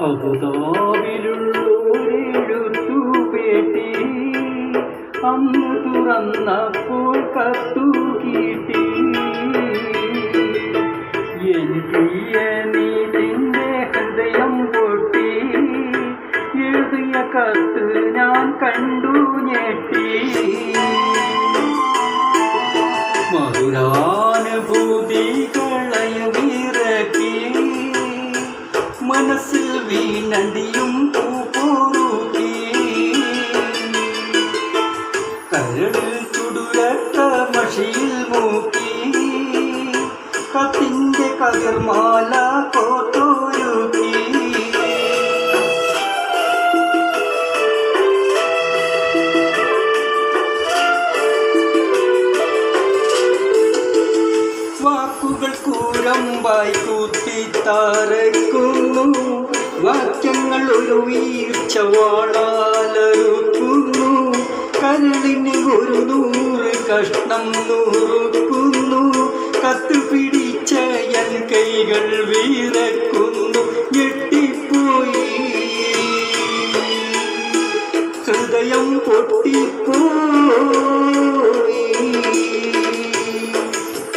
അബുദാബിലുള്ളൊരെഴുത്തുപേട്ടി അന്ന് തുറന്നപ്പോൾ കത്തു കിട്ടി. എൻ പ്രിയ നീതിൻ്റെ ഹൃദയം പൊട്ടി, എഴുതിയ കത്ത് ഞാൻ കണ്ടു ഞെട്ടി. മധുരാനുഭൂതികളയുമിറക്കി മനസ്സിൽ വീണടിയും പൂപ്പോറുകി. കരളിൽ ചുടുരട്ട മഷിയിൽ മൂക്കി കത്തിൻ്റെ കതിർമാല കോർത്തൊരുക്കി. വാക്കുകൾ കൂരമ്പായി കൂത്തിത്താരക്കുന്നു, വാക്യങ്ങൾ ഒരു വീഴ്ച വാളാലറുക്കുന്നു. കരളിന് ഒരു 100 കഷ്ണം നുറുക്കുന്നു, കത്ത് പിടിച്ച എൻ കൈകൾ വീരക്കുന്നു. ഞെട്ടിപ്പോയി, ഹൃദയം പൊട്ടിപ്പോയി.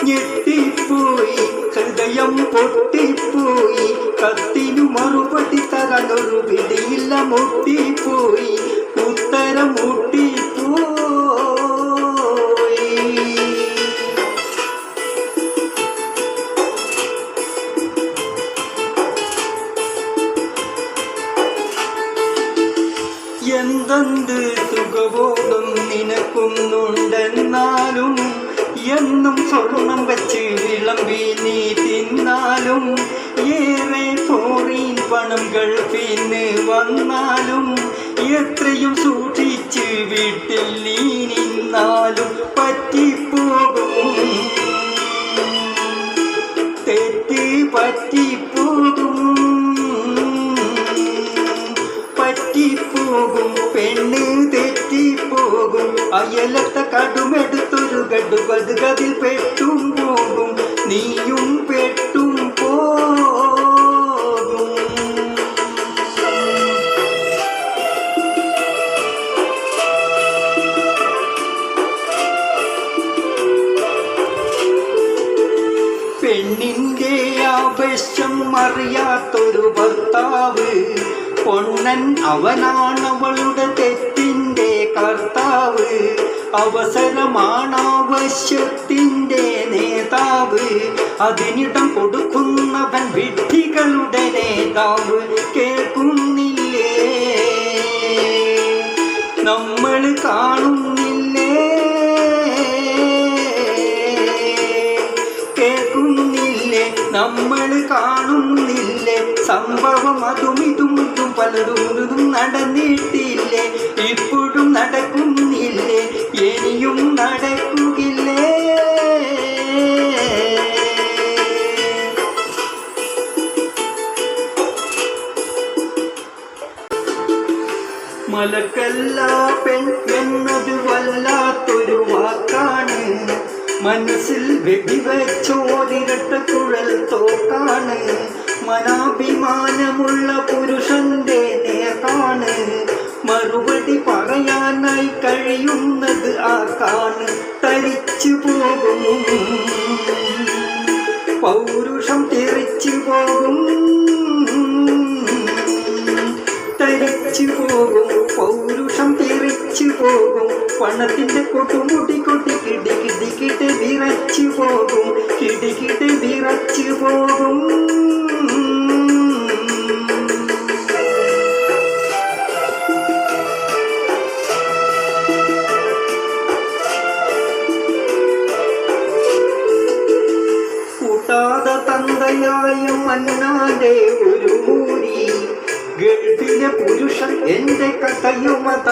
ഞെട്ടിപ്പോയി, ഹൃദയം പൊട്ടിപ്പോയി. കത്തിനു മറുപടി തരാനൊരു പിടിയില്ല, മുട്ടിപ്പോയി, ഉത്തരം മുട്ടിപ്പോയി. എന്തെന്ത് സുഖബോധം നിനക്കുന്നുണ്ടെന്നാലും, എന്നും സ്വർണം വെച്ച് വിളമ്പി നീ തിന്നാലും, ഏറെ ഫോറിൻ പണം ഗൾഫിന്ന് വന്നാലും, എത്രയും സൂക്ഷിച്ച് വീട്ടിൽ നീ നിന്നാലും പറ്റിപ്പോകും, തെറ്റ് പറ്റിപ്പോകും, പറ്റിപ്പോകും. പെണ്ണ് തെറ്റിപ്പോകും, അയലത്തെ കടുമെടുത്തൊരു ഗടുകതിൽ പെട്ടും പോകും, നീയും പെട്ടും പോകും. പെണ്ണിൻ്റെ ആവശ്യം അറിയാത്തൊരു ഭർത്താവ്, പൊണ്ണൻ അവനാണവളുടെ തെറ്റിൻ്റെ കർത്താവ്. അവസരമാണാവശ്യത്തിൻ്റെ നേതാവ്, അതിനിടം കൊടുക്കുന്നവൻ വിഡ്ഢികളുടെ നേതാവ്. കേൾക്കുന്നില്ലേ, നമ്മൾ കാണുന്നില്ലേ, കേൾക്കുന്നില്ലേ, നമ്മൾ കാണുന്നില്ലേ. സംഭവം അതും ഇതും പലതും നടന്നിട്ടില്ലേ, ഇപ്പോഴും നടക്കുന്നില്ലേ, ഇനിയും നടക്കുകയില്ലേ. മലക്കല്ല പെൺ എന്നത് വല്ലാത്തൊരു വാക്കാണ്, മനസ്സിൽ വെടിവെച്ചോരിരട്ട കുഴൽ തോക്കാണ്. മനാഭിമാനമുള്ള പുരുഷന്റെ നേർക്കാണ്, മറുപടി പറയാനായി കഴിയുന്നത് ആർക്കാണ്. തരിച്ചു പോകും, പൗരുഷം തെറിച്ചു പോകും, തരിച്ചു പോകും, പൗരുഷം തെറിച്ചു പോകും. പണത്തിന്റെ കൊട്ടുമുട്ടി കൊട്ടി കിടികിടിക്കിട്ട് വിറച്ചു പോകും, കിടികിട്ട് വിറച്ചു പോകും. കൂട്ടാതെ തന്തയായ മന്നാന്റെ ഒരു മൂരി, ഗൾഫിലെ പുരുഷൻ എന്റെ കഥയുമത.